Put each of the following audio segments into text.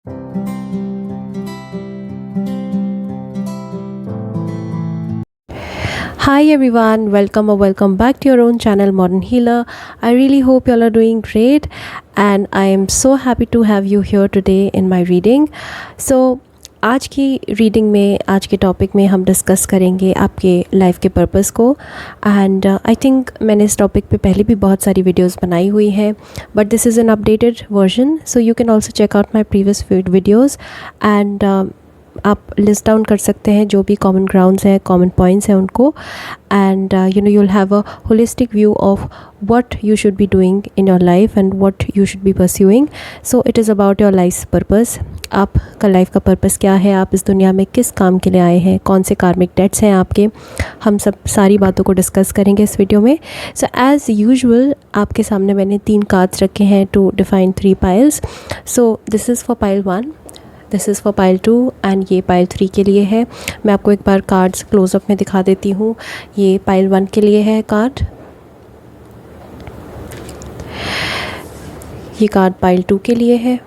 Hi everyone, welcome or welcome back to your own channel Modern Healer. I really hope you all are doing great and I am so happy to have you here today in my reading. So आज की reading में, आज के topic में हम discuss करेंगे आपके life के पर्पस को एंड आई थिंक मैंने इस टॉपिक पे पहले भी बहुत सारी वीडियोस बनाई हुई हैं but this is an updated version so you can also check out my previous videos and आप लिस्ट डाउन कर सकते हैं जो भी कॉमन ग्राउंड्स हैं, कॉमन पॉइंट्स हैं उनको and you know you will have a holistic view of what you should be doing in your life and what you should be pursuing. So it is about your life's purpose. आपका life का purpose क्या है, आप इस दुनिया में किस काम के लिए आए हैं, कौन से कार्मिक डेट्स हैं आपके, हम सब सारी बातों को डिस्कस करेंगे इस वीडियो में. सो एज़ यूजुअल आपके सामने मैंने 3 कार्ड्स रखे हैं to define 3 piles. So this is for pile 1, this is for pile 2 and ये पाइल 3 के लिए है. मैं आपको एक बार कार्ड्स क्लोजअप में दिखा देती हूँ. ये पाइल 1 के लिए है कार्ड, ये कार्ड पाइल 2 के लिए है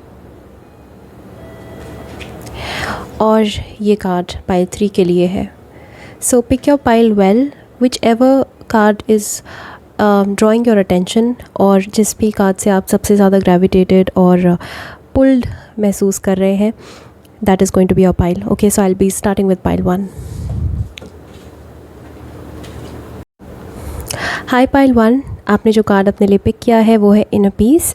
और ये कार्ड पाइल 3 के लिए है. So pick your pile well, whichever card is drawing your attention और जिस भी कार्ड से आप सबसे ज़्यादा ग्रेविटेटेड और पुल्ड महसूस कर रहे हैं, that is going to be your pile. Okay, so I will be starting with pile 1. Hi pile 1, आपने जो कार्ड अपने लिए पिक किया है वो है inner peace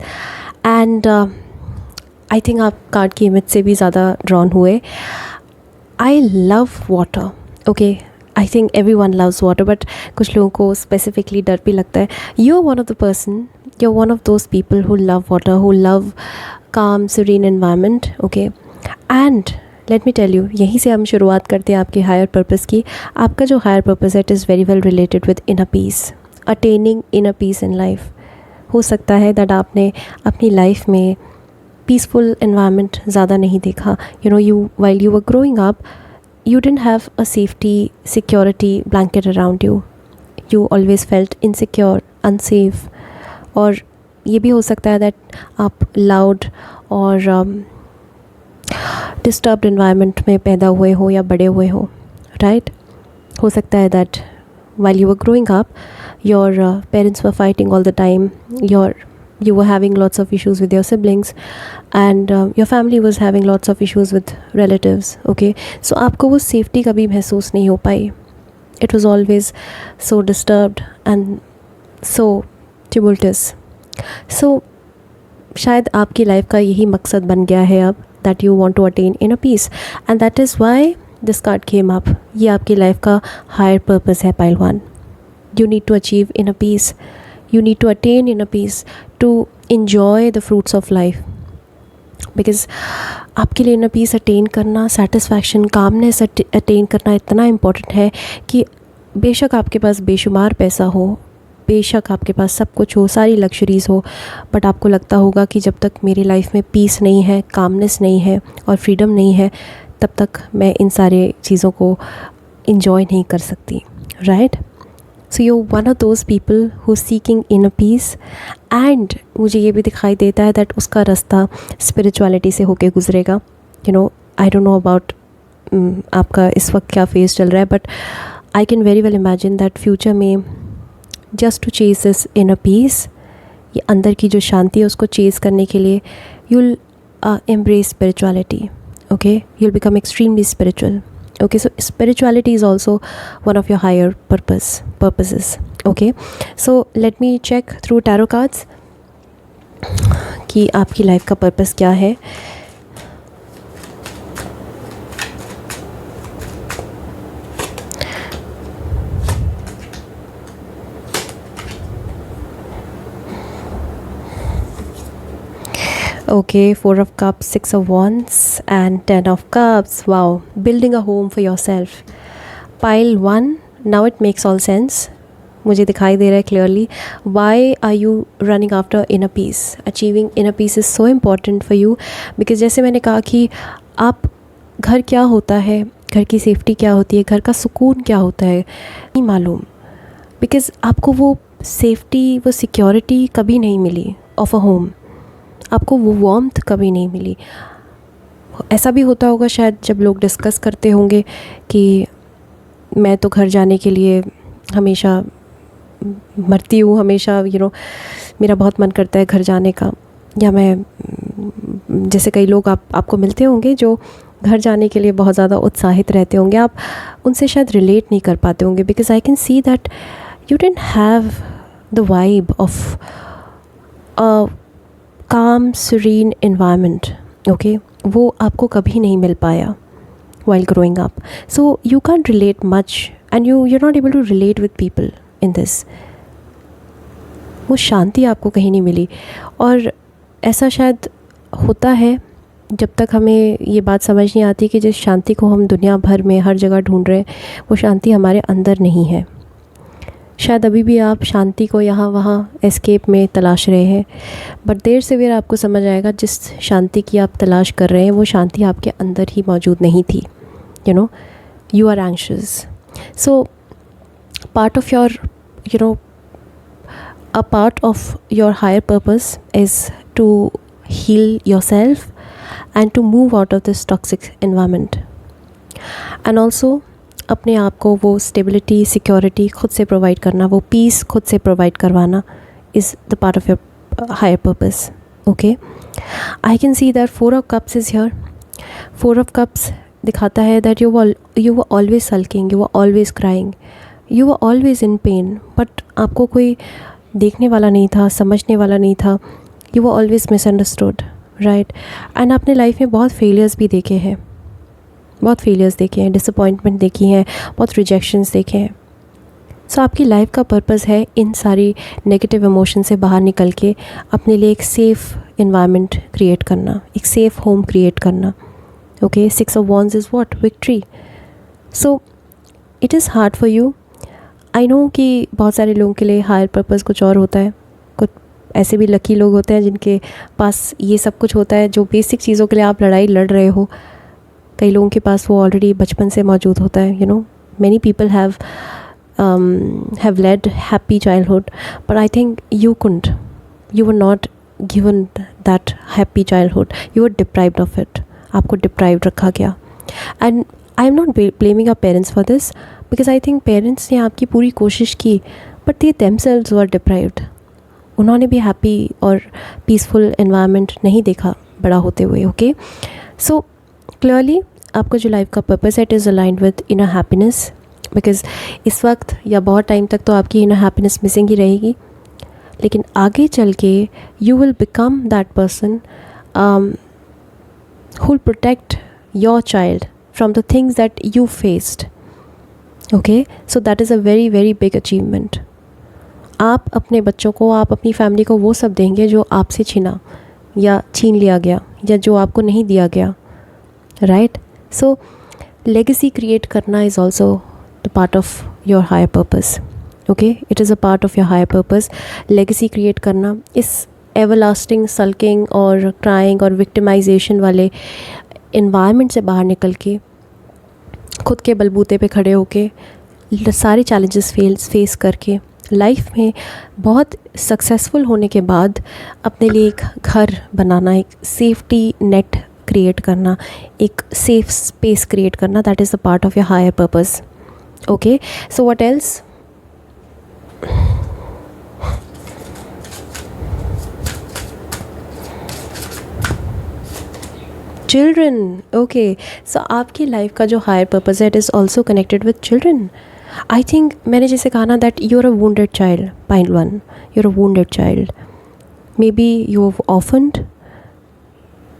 and I think आप कार्ड की इमेज से भी ज़्यादा ड्रॉन हुए. I love water. Okay, I think every one loves water but कुछ लोगों को स्पेसिफिकली डर भी लगता है. You are one of the person, you are one of those people who love water, who love calm serene environment. okay, and let me tell you, यहीं से हम शुरुआत करते हैं आपके हायर पर्पस की. आपका जो हायर पर्पस है, it is very well related with inner peace, attaining inner peace in life. हो सकता है दैट आपने अपनी लाइफ में पीसफुल एनवायरनमेंट ज़्यादा नहीं देखा. You know, you while you were growing up, you didn't have a safety security blanket around you. You always felt insecure, unsafe. और ये भी हो सकता है दैट आप लाउड और डिस्टर्ब्ड एनवायरनमेंट में पैदा हुए हो या बड़े हुए हो, राइट? हो सकता है that while you were growing up, your parents were fighting all the time, you were having lots of issues with your siblings and your family was having lots of issues with relatives. okay, so आपको वो safety कभी महसूस नहीं हो पाई. It was always so disturbed and so tumultuous. So शायद आपकी life का यही मकसद बन गया है अब, that you want to attain inner peace and that is why this card came up. ये आपकी लाइफ का higher purpose है pile 1. You need to achieve inner peace. You need to attain inner peace to enjoy the fruits of life. Because आपके लिए inner peace attain करना, satisfaction, calmness attain करना इतना important है कि बेशक आपके पास बेशुमार पैसा हो, बेशक आपके पास सब कुछ हो, सारी लग्जरीज़ हो, बट आपको लगता होगा कि जब तक मेरी लाइफ में पीस नहीं है, कामनेस नहीं है और फ्रीडम नहीं है, तब तक मैं इन सारे चीज़ों को इंजॉय नहीं कर सकती, right? So you one of those people who seeking inner peace and मुझे ये भी दिखाई देता है दैट उसका रास्ता स्पिरिचुअलिटी से होके गुजरेगा. You know, I don't know about आपका इस वक्त क्या फेज चल रहा है but I can very well imagine that future में just to chase this inner peace, ये अंदर की जो शांति है उसको चेज़ करने के लिए you'll embrace spirituality. okay, you'll become extremely spiritual. okay, so spirituality is also one of your higher purposes. okay, so let me check through tarot cards कि आपकी लाइफ का पर्पस क्या है. Okay, 4 of Cups, 6 of Wands and 10 of Cups. Wow, building a home for yourself. Pile 1, now it makes all sense. मुझे दिखाई दे रहा है clearly. Why are you running after inner peace? Achieving inner peace is so important for you because जैसे मैंने कहा कि आप घर क्या होता है, घर की सेफ्टी क्या होती है, घर का सुकून क्या होता है, नहीं मालूम. बिकॉज़ आपको वो सेफ्टी, वो सिक्योरिटी कभी नहीं मिली ऑफ अ होम. आपको वो वार्मथ कभी नहीं मिली. ऐसा भी होता होगा शायद जब लोग डिस्कस करते होंगे कि मैं तो घर जाने के लिए हमेशा मरती हूँ, हमेशा मेरा बहुत मन करता है घर जाने का। या मैं जैसे कई लोग आपको मिलते होंगे जो घर जाने के लिए बहुत ज़्यादा उत्साहित रहते होंगे, आप उनसे शायद रिलेट नहीं कर पाते होंगे, because I can see that you didn't have the vibe of a काम सीरीन एनवायरनमेंट। ओके, वो आपको कभी नहीं मिल पाया while growing up, so you can't relate much and you're not able to relate with people in this. वो शांति आपको कहीं नहीं मिली। और ऐसा शायद होता है जब तक हमें ये बात समझ नहीं आती कि जिस शांति को हम दुनिया भर में हर जगह ढूंढ रहे हैं वो शांति हमारे अंदर नहीं है। शायद अभी भी आप शांति को यहाँ वहाँ एस्केप में तलाश रहे हैं, बट देर से देर आपको समझ आएगा जिस शांति की आप तलाश कर रहे हैं वो शांति आपके अंदर ही मौजूद नहीं थी। You are anxious, so part of your a part of your higher purpose is to heal yourself and to move out of this toxic environment, and also अपने आप को वो स्टेबिलिटी सिक्योरिटी खुद से प्रोवाइड करना, वो पीस खुद से प्रोवाइड करवाना is the part of your higher purpose. Okay, I can see that 4 of Cups is here. 4 of Cups दिखाता है that you were always sulking, you were always crying, you were always in pain, but आपको कोई देखने वाला नहीं था, समझने वाला नहीं था। You were always misunderstood, right. And आपने लाइफ में बहुत फेलियर्स भी देखे हैं, बहुत फेलियर्स देखे हैं, डिसअपॉइंटमेंट देखी हैं, बहुत रिजेक्शंस देखे हैं। सो आपकी लाइफ का पर्पस है इन सारी नेगेटिव इमोशन से बाहर निकल के अपने लिए एक सेफ़ इन्वायरमेंट क्रिएट करना, एक सेफ़ होम क्रिएट करना। Okay, 6 of Wands is what? Victory. So it is hard for you. I know कि बहुत सारे लोगों के लिए हायर पर्पस कुछ और होता है, कुछ ऐसे भी लकी लोग होते हैं जिनके पास ये सब कुछ होता है जो बेसिक चीज़ों के लिए आप लड़ाई लड़ रहे हो। कई लोगों के पास वो ऑलरेडी बचपन से मौजूद होता है। Many people have led happy childhood, but I think you were not given that happy childhood, you were deprived of it. आपको डिप्राइव्ड रखा गया। And I am not blaming our parents for this, because I think parents ने आपकी पूरी कोशिश की, but they themselves were deprived. उन्होंने भी हैप्पी और पीसफुल एनवायरनमेंट नहीं देखा बड़ा होते हुए। ओके, सो क्लियरली आपका जो लाइफ का पर्पस है it is aligned with inner happiness, because इस वक्त या बहुत टाइम तक तो आपकी इनर हैप्पीनेस मिसिंग ही रहेगी, लेकिन आगे चल के you will become that person who will protect your child from the things that you faced. Okay, so that is a very very big achievement. आप अपने बच्चों को, आप अपनी फैमिली को वो सब देंगे जो आपसे छीना या छीन लिया गया या जो आपको नहीं दिया गया, राइट। सो लेगेसी क्रिएट करना is also the part of your higher purpose. Okay, it is a part of your higher purpose. Legacy create करना, इस एवरलास्टिंग सल्किंग और क्राइंग और विक्टिमाइजेशन वाले इन्वायरमेंट से बाहर निकल के खुद के बलबूते पे खड़े होके सारे चैलेंजेस फेस करके लाइफ में बहुत सक्सेसफुल होने के बाद अपने लिए एक घर बनाना, एक सेफ्टी नेट क्रिएट करना, एक सेफ स्पेस क्रिएट करना, that is the part of your higher purpose. Okay, so what else? Children. Okay, so आपकी लाइफ का जो हायर पर्पस है it is also connected with children. I think मैंने जैसे कहा ना that you are a wounded child, point 1, you are a wounded child. Maybe you have orphaned,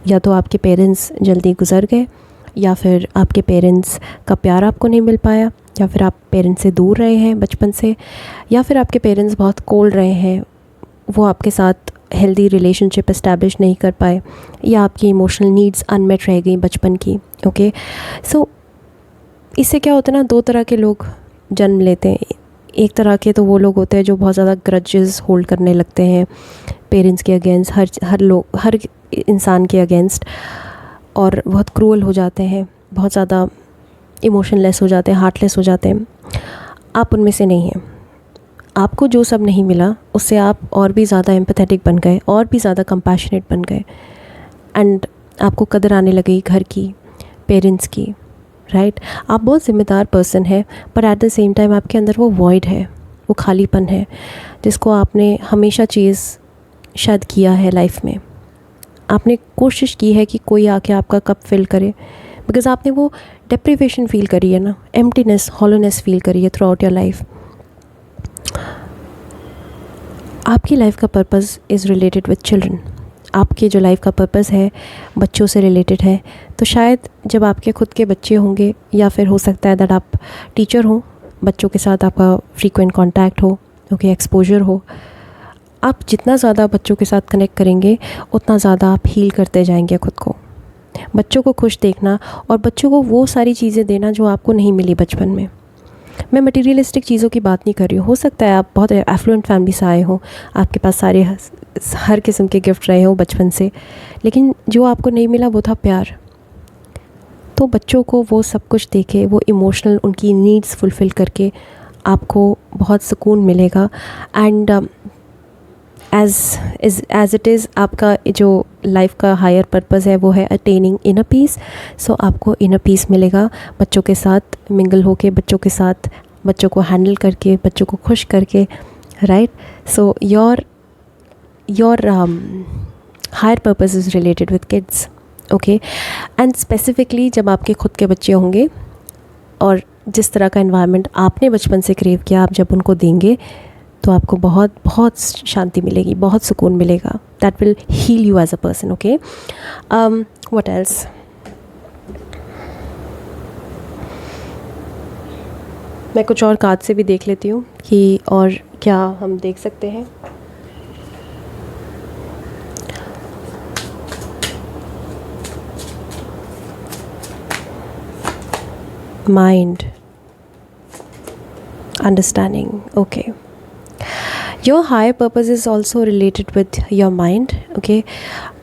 या तो आपके पेरेंट्स जल्दी गुजर गए, या फिर आपके पेरेंट्स का प्यार आपको नहीं मिल पाया, या फिर आप पेरेंट्स से दूर रहे हैं बचपन से, या फिर आपके पेरेंट्स बहुत कोल्ड रहे हैं, वो आपके साथ हेल्दी रिलेशनशिप इस्टेब्लिश नहीं कर पाए, या आपकी इमोशनल नीड्स अनमेट रह गई बचपन की। ओके, सो इससे क्या होता है ना, 2 तरह के लोग जन्म लेते हैं। एक तरह के तो वो लोग होते हैं जो बहुत ज़्यादा ग्रजेस होल्ड करने लगते हैं पेरेंट्स के अगेंस्ट, हर इंसान के अगेंस्ट, और बहुत क्रूअल हो जाते हैं, बहुत ज़्यादा इमोशनलेस हो जाते हैं, हार्टलेस हो जाते हैं। आप उनमें से नहीं हैं। आपको जो सब नहीं मिला उससे आप और भी ज़्यादा एम्पैथेटिक बन गए, और भी ज़्यादा कंपैशनेट बन गए, एंड आपको कदर आने लगेगी घर की, पेरेंट्स की, राइट। आप बहुत ज़िम्मेदार पर्सन है, पर एट द सेम टाइम आपके अंदर वो वॉइड है, वो खालीपन है जिसको आपने हमेशा चीज़ शायद किया है लाइफ में। आपने कोशिश की है कि कोई आके आपका कप फिल करे, बिकॉज आपने वो डेप्रिवेशन फील करी है ना, एम्प्टीनेस, हॉलोनेस फील करी है थ्रू आउट योर लाइफ। आपकी लाइफ का purpose is related with children. आपके जो लाइफ का पर्पज़ है बच्चों से रिलेटेड है। तो शायद जब आपके खुद के बच्चे होंगे, या फिर हो सकता है दैट आप टीचर हो, बच्चों के साथ आपका फ्रीक्वेंट कांटेक्ट हो, ओके, एक्सपोजर हो, आप जितना ज़्यादा बच्चों के साथ कनेक्ट करेंगे उतना ज़्यादा आप हील करते जाएंगे खुद को। बच्चों को खुश देखना और बच्चों को वो सारी चीज़ें देना जो आपको नहीं मिली बचपन में। मैं मटेरियलिस्टिक चीज़ों की बात नहीं कर रही हूँ। हो सकता है आप बहुत एफ्लुएंट फैमिली से आए हो, आपके पास सारे हर किस्म के गिफ्ट रहे हो बचपन से, लेकिन जो आपको नहीं मिला वो था प्यार। तो बच्चों को वो सब कुछ देके, वो इमोशनल उनकी नीड्स फुलफ़िल करके आपको बहुत सुकून मिलेगा। एंड एज इट इज़ आपका जो लाइफ का हायर पर्पज़ है वो है अटेनिंग इनर पीस। सो आपको इनर पीस मिलेगा बच्चों के साथ मिंगल होके, बच्चों के साथ, बच्चों को हैंडल करके, बच्चों को खुश करके, right. So your higher purpose is related with kids, okay. And specifically जब आपके खुद के बच्चे होंगे और जिस तरह का एनवायरनमेंट आपने बचपन से क्रेव किया, आप जब उनको देंगे तो आपको बहुत बहुत शांति मिलेगी, बहुत सुकून मिलेगा। That will heal you as a person, okay. What else? मैं कुछ और कार्ड से भी देख लेती हूँ कि और क्या हम देख सकते हैं। Mind, understanding, okay. Your higher purpose is also related with your mind, okay.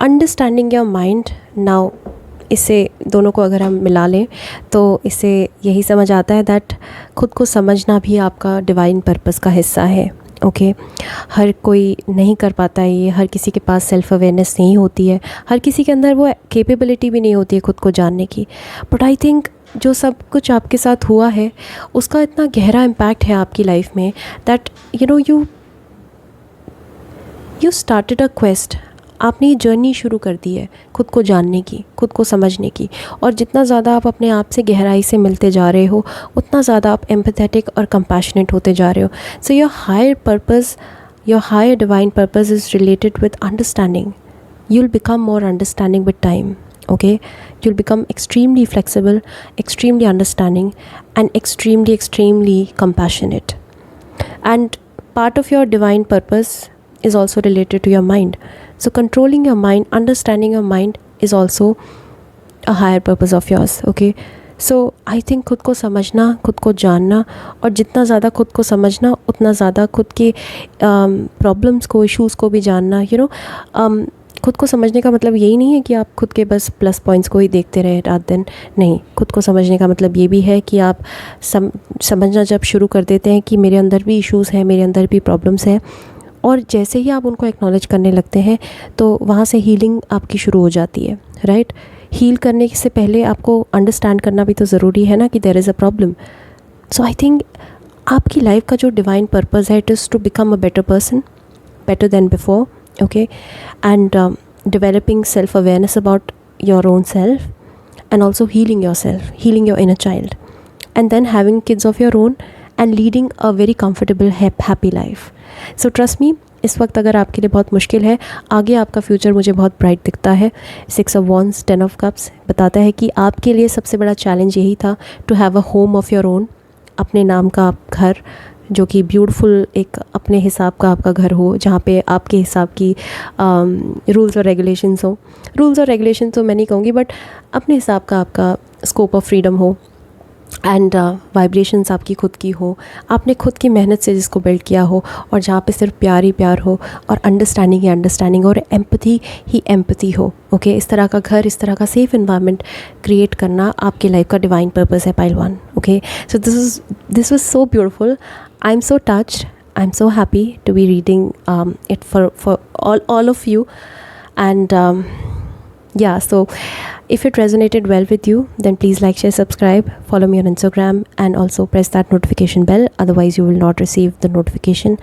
Understanding your mind, now इससे दोनों को अगर हम मिला लें तो इससे यही समझ आता है दैट खुद को समझना भी आपका डिवाइन पर्पस का हिस्सा है, ओके। हर कोई नहीं कर पाता है ये, हर किसी के पास सेल्फ अवेयरनेस नहीं होती है, हर किसी के अंदर वो कैपेबिलिटी भी नहीं होती है खुद को जानने की। बट आई थिंक जो सब कुछ आपके साथ हुआ है उसका इतना गहरा इम्पैक्ट है आपकी लाइफ में that you started a quest. आपने ये जर्नी शुरू कर दी है खुद को जानने की, खुद को समझने की, और जितना ज़्यादा आप अपने आप से गहराई से मिलते जा रहे हो उतना ज़्यादा आप एम्पैथेटिक और कंपैशनेट होते जा रहे हो। So your higher purpose, your higher divine purpose is related with understanding. You will become more understanding with time, okay. You'll become extremely flexible, extremely understanding, and extremely compassionate. And part of your divine purpose is also related to your mind. So controlling your mind, understanding your mind is also a higher purpose of yours, okay. So I think खुद को समझना, खुद को जानना, और जितना ज़्यादा खुद को समझना उतना ज़्यादा खुद के प्रॉब्लम्स को, इश्यूज़ को भी जानना, खुद को समझने का मतलब यही नहीं है कि आप खुद के बस प्लस पॉइंट्स को ही देखते रहे रात दिन, नहीं। खुद को समझने का मतलब ये भी है कि आप समझना जब शुरू कर देते हैं कि मेरे अंदर भी इश्यूज़ हैं, मेरे अंदर भी प्रॉब्लम्स हैं, और जैसे ही आप उनको एक्नॉलेज करने लगते हैं तो वहाँ से हीलिंग आपकी शुरू हो जाती है, राइट। हील करने से पहले आपको अंडरस्टैंड करना भी तो ज़रूरी है ना कि there is a problem. So I think आपकी लाइफ का जो डिवाइन पर्पज़ है, it is to become a better person, better than before, okay. And developing self-awareness about your own self, and also healing yourself, healing your inner child, and then having kids of your own and leading a very comfortable happy life. So trust me, इस वक्त अगर आपके लिए बहुत मुश्किल है, आगे आपका फ्यूचर मुझे बहुत ब्राइट दिखता है। 6 of Wands, 10 of Cups बताता है कि आपके लिए सबसे बड़ा चैलेंज यही था to have a home of your own, अपने नाम का घर, जो कि ब्यूटीफुल एक अपने हिसाब का आपका घर हो, जहाँ पे आपके हिसाब की रूल्स और रेगुलेशंस हो। रूल्स और रेगुलेशन तो मैं नहीं कहूँगी, बट अपने हिसाब का आपका स्कोप ऑफ फ्रीडम हो, एंड वाइब्रेशंस आपकी खुद की हो, आपने खुद की मेहनत से जिसको बिल्ड किया हो, और जहाँ पे सिर्फ प्यार ही प्यार हो, और अंडरस्टैंडिंग ही अंडरस्टैंडिंग, और एम्पथी ही एम्पथी हो, ओके। इस तरह का घर, इस तरह का सेफ इन्वायरमेंट क्रिएट करना आपकी लाइफ का डिवाइन पर्पस है, pile 1, okay. So this was so beautiful. I am so touched, I am so happy to be reading it for all of you, and Yeah, so if it resonated well with you, then please like, share, subscribe, follow me on Instagram, and also press that notification bell. Otherwise you will not receive the notification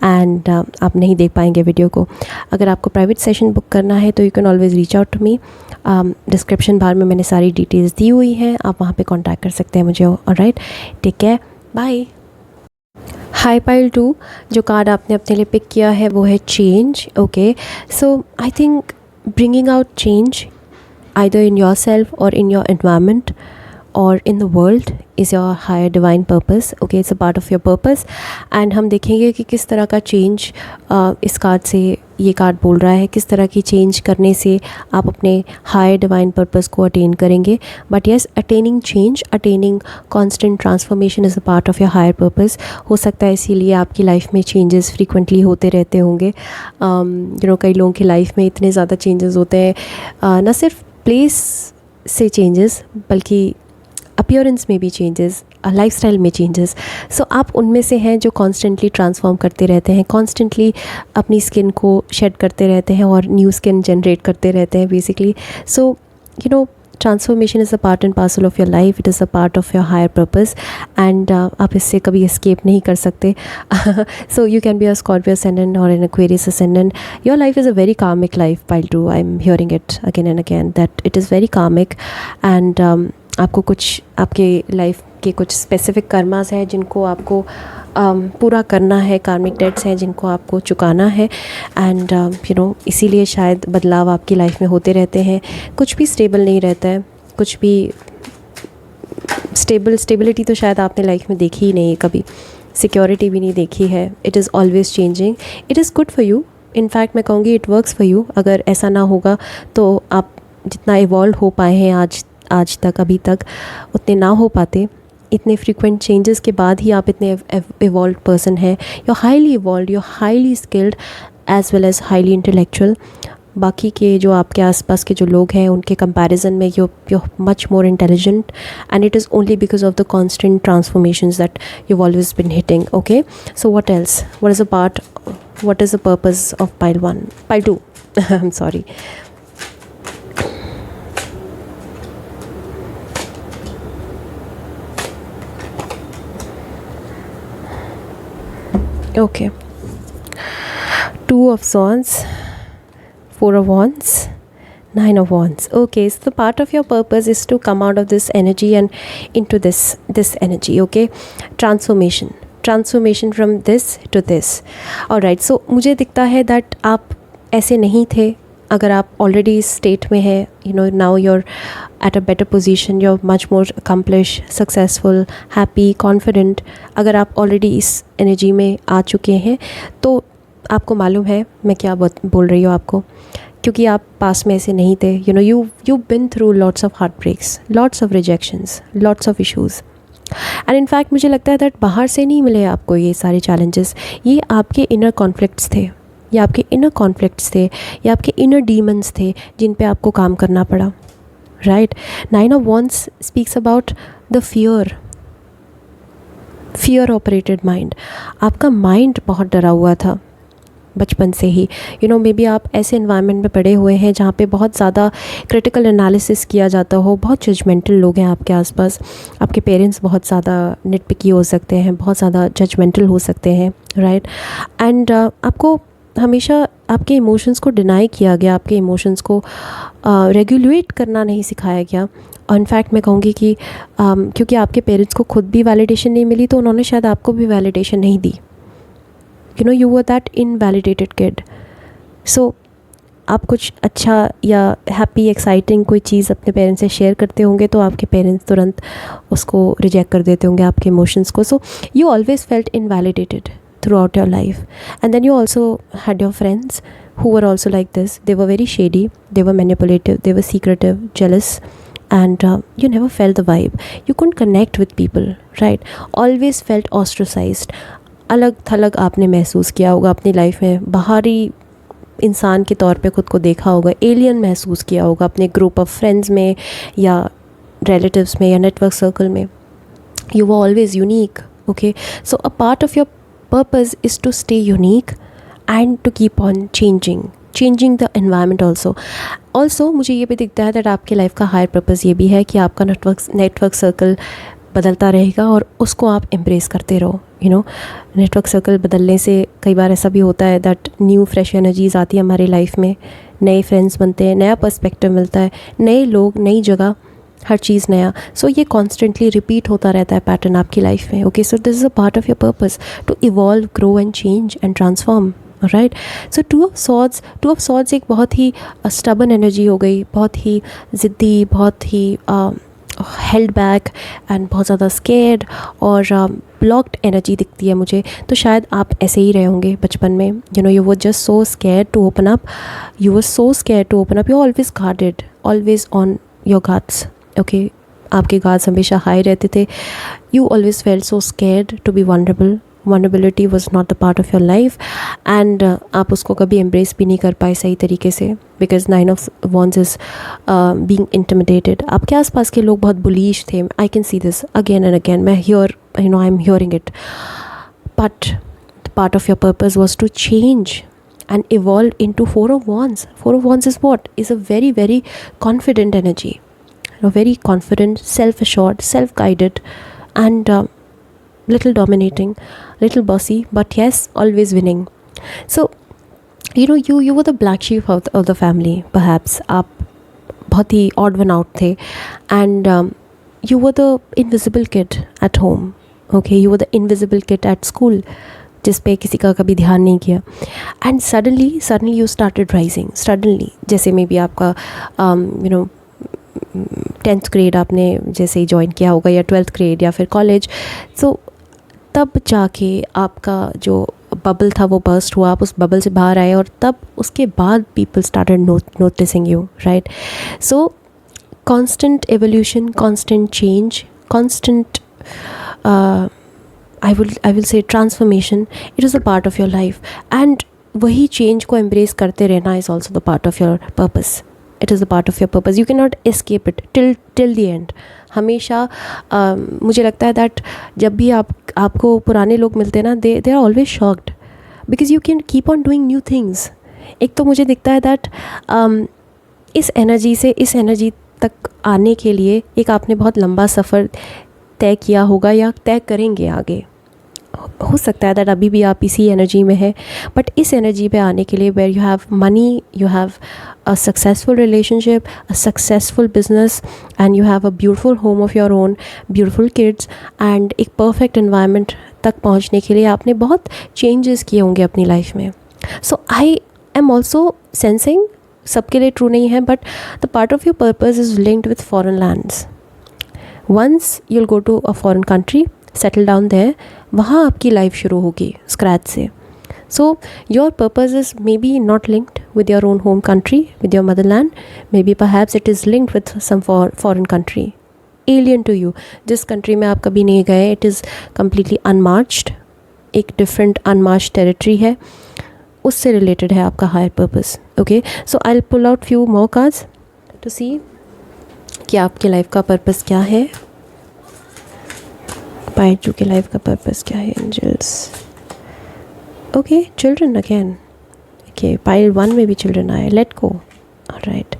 and आप नहीं देख पाएंगे video को. अगर आपको private session book करना है तो you can always reach out to me. Description bar में मैंने सारी डिटेल्स दी हुई हैं, आप वहाँ पे कांटेक्ट कर सकते हैं मुझे. Alright, take care, bye. Hi pile 2, जो कार्ड आपने अपने लिए पिक किया है वो है change. Okay, so I think bringing out change either in yourself or in your environment or in the world is your higher divine purpose. Okay, it's a part of your purpose. and हम देखेंगे कि किस तरह का change इस card से ये card बोल रहा है, किस तरह की change करने से आप अपने higher divine purpose को attain करेंगे. but yes, attaining change, attaining constant transformation is a part of your higher purpose. हो सकता है इसीलिए आपकी लाइफ में changes frequently होते रहते होंगे. कई लोगों की लाइफ में इतने ज़्यादा changes होते हैं, न सिर्फ place से changes बल्कि अपीयरेंस में भी चेंजेस, लाइफस्टाइल में चेंजेस. सो आप उनमें से हैं जो कॉन्स्टेंटली ट्रांसफॉर्म करते रहते हैं, कॉन्स्टेंटली अपनी स्किन को शेड करते रहते हैं और न्यू स्किन जनरेट करते रहते हैं basically. So transformation is a part and parcel of your life. It is a part of your higher purpose and आप इससे कभी एस्केप नहीं कर सकते. So you can be a Scorpio ascendant or an Aquarius ascendant. Your life is a very karmic life, pile 2. I am hearing it again and again that it is very karmic. And आपको कुछ आपके life के कुछ specific karmas हैं जिनको आपको पूरा करना है, कार्मिक डेट्स हैं जिनको आपको चुकाना है. एंड इसीलिए शायद बदलाव आपकी लाइफ में होते रहते हैं. कुछ भी स्टेबल नहीं रहता है, कुछ भी स्टेबिलिटी तो शायद आपने लाइफ में देखी ही नहीं है कभी, सिक्योरिटी भी नहीं देखी है. It is always changing. It is good for you. In fact मैं कहूँगी इट वर्क्स फॉर यू. अगर ऐसा ना होगा तो आप जितना इवॉल्व हो पाए हैं आज तक, अभी तक उतने ना हो पाते. इतने फ्रीक्वेंट चेंजेस के बाद ही आप इतने इवॉल्व पर्सन हैं. You are highly evolve, you are highly skilled as well as highly intellectual. बाकी के जो आपके आसपास के जो लोग हैं उनके कंपैरिजन में you much more intelligent and it is only because of the constant transformations that you always been hitting. Okay, so what else, what is the purpose of pile 1, pile 2? I'm sorry. Okay, 2 of Swords, 4 of Wands, 9 of Wands. Okay, so the part of your purpose is to come out of this energy and into this energy. Okay, transformation from this to this. Alright, so मुझे दिखता है that आप ऐसे नहीं थे. अगर आप already इस स्टेट में है, now you're at a better position, you're much more accomplished, successful, happy, confident. अगर आप ऑलरेडी इस एनर्जी में आ चुके हैं तो आपको मालूम है मैं क्या बोल रही हूँ आपको, क्योंकि आप पास में ऐसे नहीं थे. you've been through lots of heartbreaks, lots of rejections, lots of issues. And in fact मुझे लगता है दैट बाहर से नहीं मिले आपको ये सारे चैलेंजेस. ये आपके इनर कॉन्फ्लिक्ट्स थे, ये आपके इनर कॉन्फ्लिक्ट्स थे, ये आपके इनर डीमंस थे जिन पे आपको काम करना पड़ा. Right, 9 of wands speaks about the fear operated mind. आपका माइंड बहुत डरा हुआ था बचपन से ही. मे बी आप ऐसे इन्वायरमेंट में पड़े हुए हैं जहाँ पे बहुत ज़्यादा क्रिटिकल एनालिसिस किया जाता हो, बहुत जजमेंटल लोग हैं आपके आसपास. आपके पेरेंट्स बहुत ज़्यादा निटपिकी हो सकते हैं, बहुत ज़्यादा जजमेंटल हो सकते हैं. राइट, एंड आपको हमेशा आपके इमोशंस को डिनाई किया गया, आपके इमोशंस को रेगुलेट करना नहीं सिखाया गया. और इनफैक्ट मैं कहूँगी कि क्योंकि आपके पेरेंट्स को खुद भी वैलिडेशन नहीं मिली तो उन्होंने शायद आपको भी वैलिडेशन नहीं दी. you were that invalidated kid. So आप कुछ अच्छा या हैप्पी एक्साइटिंग कोई चीज़ अपने पेरेंट्स से शेयर करते होंगे तो आपके पेरेंट्स तुरंत उसको रिजेक्ट कर देते होंगे, आपके इमोशंस को. So you always felt invalidated throughout your life. And then you also had your friends who were also like this. They were very shady, they were manipulative, they were secretive, jealous, and you never felt the vibe. You couldn't connect with people, right? Always felt ostracized. अलग थलग आपने महसूस किया होगा अपनी life में, बाहरी इंसान के तौर पे खुद को देखा होगा, एलियन महसूस किया होगा अपने ग्रुप ऑफ फ्रेंड्स में या रिलेटिव्स में या नेटवर्क सर्कल में. You were always unique. Okay, so a part of your purpose is to stay unique and to keep on changing the environment also. Also मुझे ये भी दिखता है दैट आपके लाइफ का हायर पर्पज़ ये भी है कि आपका नेटवर्क सर्कल बदलता रहेगा और उसको आप एम्ब्रेस करते रहो। नेटवर्क सर्कल बदलने से कई बार ऐसा भी होता है दैट न्यू फ्रेश एनर्जीज आती है हमारी लाइफ में, नए फ्रेंड्स बनते हैं, नया पर्सपेक्टिव मिलता है, नए लोग, नई जगह, हर चीज़ नया। सो ये कॉन्स्टेंटली रिपीट होता रहता है पैटर्न आपकी लाइफ में। Okay, so this is a part of your purpose to evolve, grow and change and transform. Right, so two of swords एक बहुत ही स्टबन एनर्जी हो गई, बहुत ही ज़िद्दी, बहुत ही हेल्ड बैक एंड बहुत ज़्यादा स्केर्ड और ब्लॉक्ड एनर्जी दिखती है मुझे। तो शायद आप ऐसे ही रहे होंगे बचपन में। You were just so scared to open up, you always guarded, always on your guards. Okay, आपके गार्ड्स हमेशा हाई रहते थे। You always felt so scared to be vulnerable. Vulnerability was not the part of your life and आप उसको कभी embrace भी नहीं कर पाए सही तरीके से, because 9 of wands is being intimidated. आपके आसपास के लोग बहुत बुलिश थे। I can see this again and again. मैं I am hearing it, but the part of your purpose was to change and evolve into 4 of wands. 4 of wands is what? Is a very, very confident energy. Very confident, self-assured, self-guided, and little dominating, little bossy, but yes, always winning. So, you were the black sheep of the family, perhaps. आप बहुत ही odd one out थे, and you were the invisible kid at home. Okay, you were the invisible kid at school, जिस पे किसी का कभी ध्यान नहीं किया। And suddenly you started rising. Suddenly, जैसे मे बी आपका 10th ग्रेड आपने जैसे ही ज्वाइन किया होगा, या 12th ग्रेड, या फिर कॉलेज। सो तब जाके आपका जो बबल था वो बर्स्ट हुआ, आप उस बबल से बाहर आए, और तब उसके बाद people started noticing you, right? So constant evolution, constant change, constant I will say transformation, it is a part of your life, and वही change को embrace करते रहना is also the part of your purpose. It is a part of your purpose. You cannot escape it till the end. हमेशा मुझे लगता है that जब भी आपको पुराने लोग मिलते हैं ना, they are always shocked because you can keep on doing new things. एक तो मुझे दिखता है that इस एनर्जी से इस एनर्जी तक आने के लिए एक आपने बहुत लंबा सफ़र तय किया होगा या तय करेंगे आगे। हो सकता है दैट अभी भी आप इसी एनर्जी में है, बट इस एनर्जी पे आने के लिए where you have money, you have a successful relationship, a successful business, and you have a beautiful home of your own, beautiful kids, and एक परफेक्ट एनवायरनमेंट तक पहुंचने के लिए आपने बहुत चेंजेस किए होंगे अपनी लाइफ में। सो आई एम ऑल्सो सेंसिंग, सबके लिए ट्रू नहीं है, but the part of your purpose is linked with foreign lands. Once you'll go to a foreign country, settle down there, वहाँ आपकी लाइफ शुरू होगी स्क्रैच से। So your purpose is maybe not linked with your own home country, with your motherland. Maybe perhaps it is linked with some foreign country, alien to you. जिस country में आप कभी नहीं गए, it is completely unmarched, एक different unmarched territory है, उससे related है आपका higher purpose. Okay, so I'll pull out few more cards to see कि आपके लाइफ का पर्पस क्या है। पाइल 2 के लाइफ का पर्पस क्या है? Angels. Okay, children again. Okay, pile 1 में भी चिल्ड्रन आए। Let go. Alright,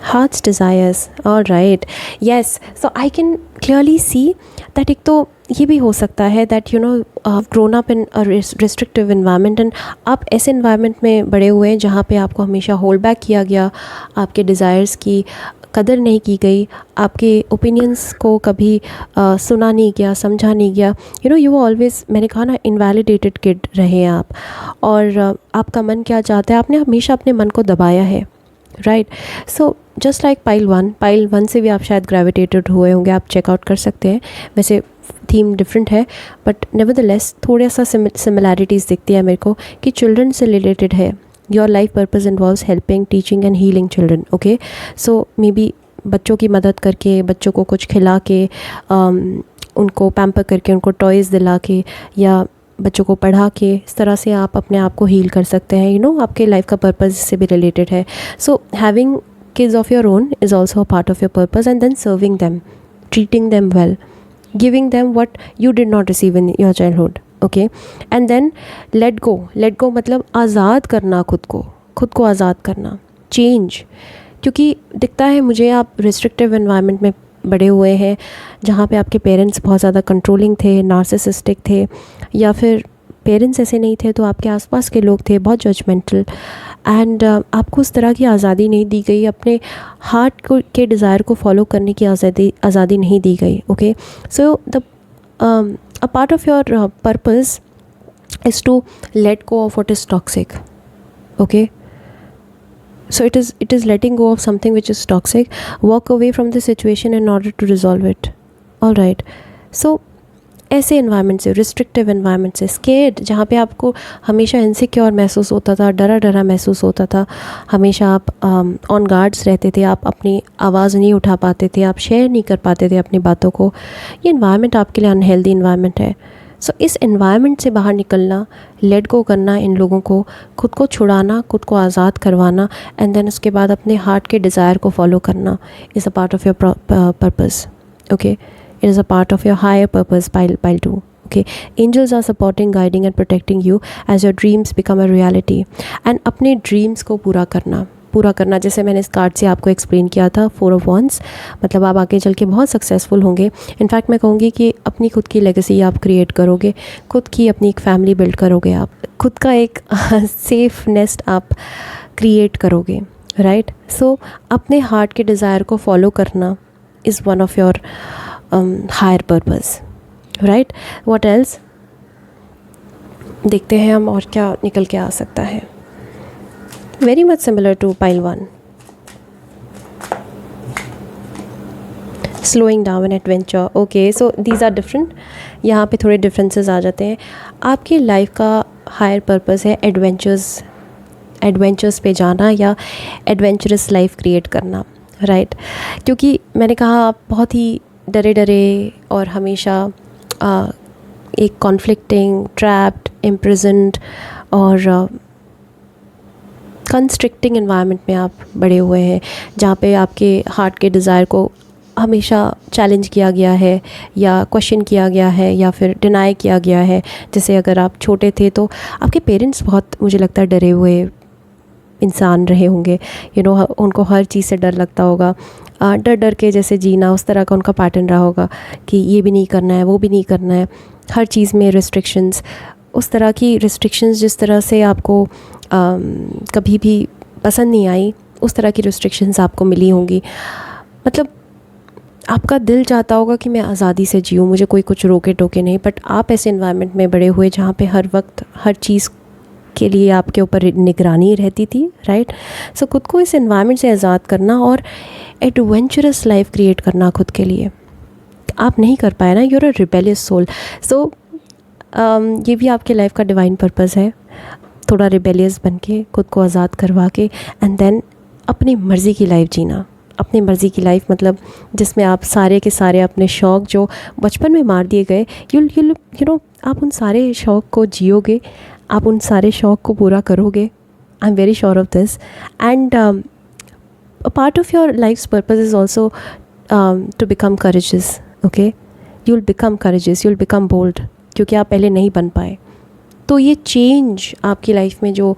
hearts desires. Alright, yes. So I can clearly see that एक तो ये भी हो सकता है that grown up in a restrictive environment, and आप ऐसे इन्वायरमेंट में बड़े हुए हैं जहाँ पे आपको हमेशा होल्ड बैक किया गया, आपके डिज़ायर्स की कदर नहीं की गई, आपके ओपिनियंस को कभी सुना नहीं गया, समझा नहीं गया। यू ऑलवेज, मैंने कहा ना, इनवैलिडेटेड किड रहे आप, और आपका मन क्या चाहता है, आपने हमेशा अपने मन को दबाया है, right? So just like pile 1 से भी आप शायद ग्रेविटेटेड हुए होंगे, आप चेकआउट कर सकते हैं। वैसे थीम डिफरेंट है, बट नेवरदलेस थोड़ा सा सिमिलैरिटीज़ दिखती है मेरे को कि चिल्ड्रन से रिलेटेड है। Your life purpose involves helping, teaching and healing children. Okay, so maybe बच्चों की मदद करके, बच्चों को कुछ खिला के, उनको पैम्पर करके, उनको टॉयज़ दिला के, या बच्चों को पढ़ा के, इस तरह से आप अपने आप को हील कर सकते हैं। आपके लाइफ का पर्पज़ इससे भी रिलेटेड है। So having kids of your own is also a part of your purpose, and then serving them, treating them well, giving them what you did not receive in your childhood. Okay, and then let go. मतलब आज़ाद करना खुद को आज़ाद करना। Change, क्योंकि दिखता है मुझे आप रिस्ट्रिक्टिव एनवायरनमेंट में बड़े हुए हैं जहाँ पे आपके पेरेंट्स बहुत ज़्यादा कंट्रोलिंग थे, नार्सिसिस्टिक थे, या फिर पेरेंट्स ऐसे नहीं थे तो आपके आसपास के लोग थे बहुत जजमेंटल, एंड आपको उस तरह की आज़ादी नहीं दी गई, अपने हार्ट को के डिज़ायर को फॉलो करने की आज़ादी नहीं दी गई. Okay, so the a part of your purpose is to let go of what is toxic. Okay, so it is letting go of something which is toxic. Walk away from the situation in order to resolve it. All right, so ऐसे environment से, restrictive environment से, scared, जहाँ पे आपको हमेशा insecure महसूस होता था, डरा डरा महसूस होता था, हमेशा आप ऑन गार्ड्स रहते थे, आप अपनी आवाज़ नहीं उठा पाते थे, आप शेयर नहीं कर पाते थे अपनी बातों को. ये एनवायरनमेंट आपके लिए अनहेल्दी एनवायरनमेंट है. सो इस एनवायरनमेंट से बाहर निकलना, लेट गो करना इन लोगों को, खुद को छुड़ाना, खुद को आज़ाद करवाना, एंड देन उसके बाद अपने हार्ट के डिज़ायर को फॉलो करना is a part of your purpose. Okay, it is a part of your higher purpose. Pile 2. Okay, angels are supporting, guiding and protecting you as your dreams become a reality. And अपने dreams को पूरा करना, जैसे मैंने इस card से आपको explain किया था, 4 of Wands, मतलब आप आगे चल के बहुत सक्सेसफुल होंगे. इनफैक्ट मैं कहूँगी कि अपनी खुद की लेगेसी आप क्रिएट करोगे, खुद की अपनी एक फैमिली बिल्ड करोगे, आप खुद का एक सेफ नेस्ट आप क्रिएट करोगे. राइट, सो अपने हार्ट के डिज़ायर को फॉलो करना is one of your higher purpose. Right, what else? देखते हैं हम और क्या निकल के आ सकता है. Very much similar to pile 1. Slowing down and adventure. Okay, so these are different. यहाँ पे थोड़े differences आ जाते हैं. आपकी लाइफ का higher purpose है एडवेंचर्स पे जाना या एडवेंचरस लाइफ क्रिएट करना. राइट, क्योंकि मैंने कहा आप बहुत ही डरे और हमेशा एक कॉन्फ्लिक्टिंग, ट्रैप्ड, इम्प्रिजन्ड और कंस्ट्रिक्टिंग एनवायरनमेंट में आप बड़े हुए हैं, जहाँ पे आपके हार्ट के डिज़ायर को हमेशा चैलेंज किया गया है या क्वेश्चन किया गया है या फिर डिनाई किया गया है. जैसे अगर आप छोटे थे तो आपके पेरेंट्स बहुत, मुझे लगता है, डरे हुए इंसान रहे होंगे. उनको हर चीज़ से डर लगता होगा, डर के जैसे जीना, उस तरह का उनका पैटर्न रहा होगा कि ये भी नहीं करना है, वो भी नहीं करना है, हर चीज़ में रिस्ट्रिक्शंस. उस तरह की रिस्ट्रिक्शंस जिस तरह से आपको कभी भी पसंद नहीं आई, उस तरह की रिस्ट्रिक्शंस आपको मिली होंगी. मतलब आपका दिल चाहता होगा कि मैं आज़ादी से जीऊँ, मुझे कोई कुछ रोके टोके नहीं, बट आप ऐसे इन्वायरमेंट में बड़े हुए जहाँ पे हर वक्त हर चीज़ के लिए आपके ऊपर निगरानी रहती थी. राइट, सो खुद को इस एनवायरनमेंट से आज़ाद करना और एडवेंचरस लाइफ क्रिएट करना खुद के लिए आप नहीं कर पाए ना. You're a rebellious soul. So ये भी आपके लाइफ का डिवाइन पर्पस है, थोड़ा रिबेलियस बन के, खुद को आज़ाद करवा के, एंड देन अपनी मर्ज़ी की लाइफ जीना. अपनी मर्ज़ी की लाइफ मतलब जिसमें आप सारे के सारे अपने शौक़ जो बचपन में मार दिए गए, यू नो आप उन सारे शौक़ को जियोगे, आप उन सारे शौक़ को पूरा करोगे. I am very sure of this. And a part of your life's purpose is also to become courageous. Okay, you'll become courageous, you'll become bold, क्योंकि आप पहले नहीं बन पाए. तो ये चेंज आपकी लाइफ में जो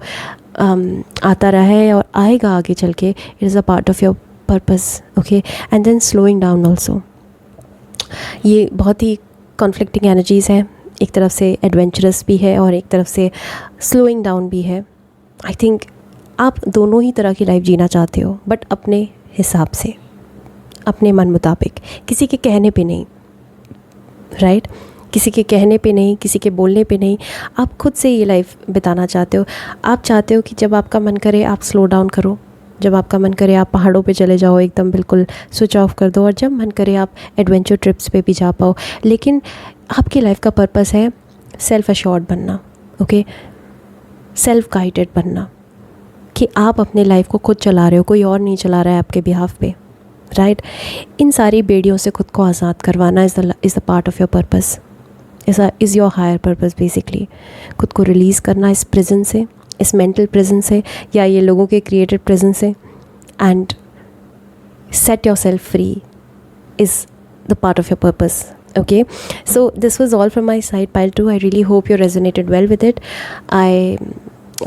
आता रहा है और आएगा आगे चल के, it is a part of your purpose. Okay, and then slowing down also. ये बहुत ही कॉन्फ्लिक्टिंग एनर्जीज़ हैं. एक तरफ से एडवेंचरस भी है और एक तरफ से स्लोइंग डाउन भी है. आई थिंक आप दोनों ही तरह की लाइफ जीना चाहते हो, बट अपने हिसाब से, अपने मन मुताबिक, किसी के कहने पे नहीं. राइट, किसी के कहने पे नहीं, किसी के बोलने पे नहीं. आप खुद से ये लाइफ बिताना चाहते हो. आप चाहते हो कि जब आपका मन करे आप स्लो डाउन करो, जब आपका मन करे आप पहाड़ों पे चले जाओ, एकदम बिल्कुल स्विच ऑफ कर दो, और जब मन करे आप एडवेंचर ट्रिप्स पे भी जा पाओ. लेकिन आपकी लाइफ का पर्पस है सेल्फ अश्योर्ड बनना. ओके, सेल्फ गाइडेड बनना, कि आप अपने लाइफ को खुद चला रहे हो, कोई और नहीं चला रहा है आपके बिहाफ पे. राइट, इन सारी बेड़ियों से खुद को आज़ाद करवाना is the part of your purpose, is your higher purpose. Basically खुद को रिलीज़ करना इस प्रिजन से, इस मेंटल प्रिजन से या ये लोगों के क्रिएटेड प्रिजन से, and set your self free is the part of your purpose. Okay, so this was all from my side, pile 2. I really hope you resonated well with it. I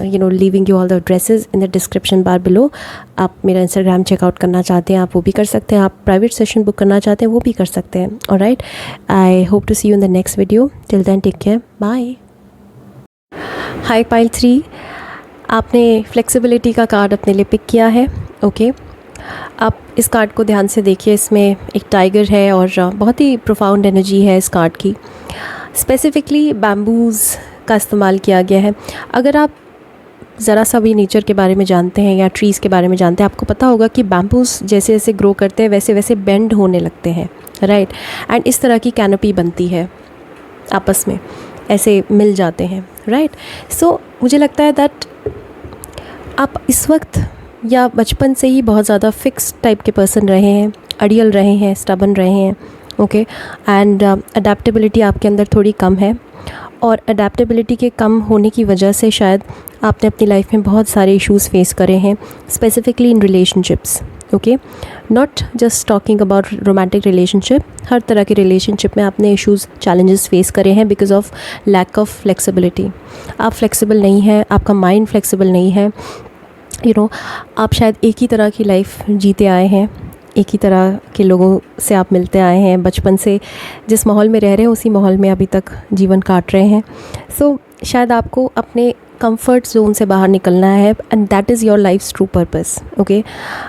leaving you all the addresses in the description bar below. आप मेरा Instagram checkout करना चाहते हैं आप वो भी कर सकते हैं. आप प्राइवेट सेशन बुक करना चाहते हैं वो भी कर सकते हैं. Alright, I hope to see you in the next video. Till then take care, bye. Hi pile 3, आपने फ्लेक्सिबिलिटी का कार्ड अपने लिए पिक किया है. ओके, आप इस कार्ड को ध्यान से देखिए. इसमें एक टाइगर है और बहुत ही प्रोफाउंड एनर्जी है इस कार्ड की. स्पेसिफिकली बैम्बूज़ का इस्तेमाल किया गया है. अगर आप ज़रा सा भी नेचर के बारे में जानते हैं या ट्रीज़ के बारे में जानते हैं, आपको पता होगा कि बैम्बूज़ जैसे जैसे ग्रो करते हैं वैसे वैसे बेंड होने लगते हैं, राइट. एंड इस तरह की कैनोपी बनती है, आपस में ऐसे मिल जाते हैं, राइट. सो मुझे लगता है दैट आप इस वक्त या बचपन से ही बहुत ज़्यादा फिक्स टाइप के पर्सन रहे हैं, अड़ियल रहे हैं, स्टबन रहे हैं. ओके, एंड अडेप्टेबिलिटी आपके अंदर थोड़ी कम है. और अडेप्टेबिलिटी के कम होने की वजह से शायद आपने अपनी लाइफ में बहुत सारे इश्यूज़ फेस करे हैं, specifically in relationships. Okay, not just talking about romantic relationship, हर तरह के रिलेशनशिप में आपने इश्यूज़, चैलेंजेस फेस करे हैं because of lack of flexibility. आप फ्लेक्सिबल नहीं हैं, आपका माइंड फ्लेक्सिबल नहीं है. आप शायद एक ही तरह की लाइफ जीते आए हैं, एक ही तरह के लोगों से आप मिलते आए हैं, बचपन से जिस माहौल में रह रहे हैं उसी माहौल में अभी तक जीवन काट रहे हैं. सो शायद आपको अपने कंफर्ट जोन से बाहर निकलना है and that is your life's true purpose. Okay,